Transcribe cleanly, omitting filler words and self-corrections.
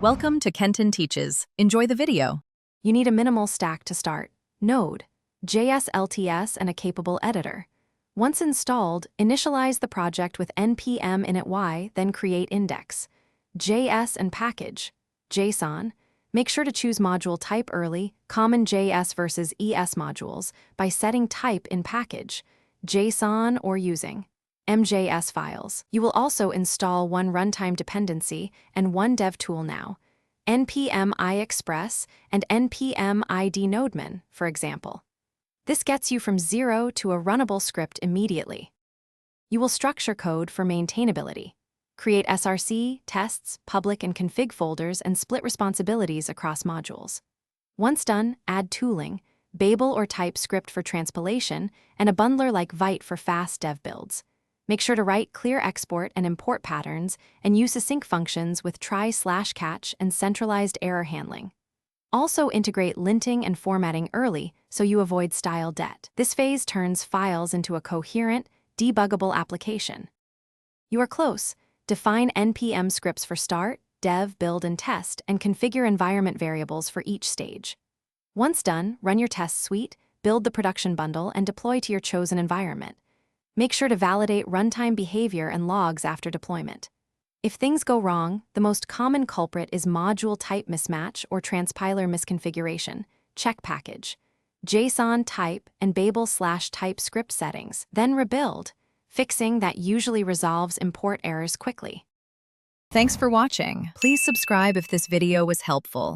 Welcome to Kenton Teaches. Enjoy the video. You need a minimal stack to start: Node, JS LTS, and a capable editor. Once installed, initialize the project with npm init, then create index. JS and package. JSON. Make sure to choose module type early, common JS versus ES modules, by setting type in package, JSON, or using MJS files. You will also install one runtime dependency and one dev tool now, npm iExpress and npm idNodeman, for example. This gets you from zero to a runnable script immediately. You will structure code for maintainability. Create SRC, tests, public and config folders, and split responsibilities across modules. Once done, add tooling, Babel or TypeScript for transpilation, and a bundler like Vite for fast dev builds. Make sure to write clear export and import patterns and use async functions with try/catch and centralized error handling. Also integrate linting and formatting early so you avoid style debt. This phase turns files into a coherent, debuggable application. You are close. Define npm scripts for start, dev, build, and test, and configure environment variables for each stage. Once done, run your test suite, build the production bundle, and deploy to your chosen environment. Make sure to validate runtime behavior and logs after deployment. If things go wrong, the most common culprit is module type mismatch or transpiler misconfiguration. Check package, JSON type, and Babel/TypeScript settings. Then rebuild. Fixing that usually resolves import errors quickly. Thanks for watching. Please subscribe if this video was helpful.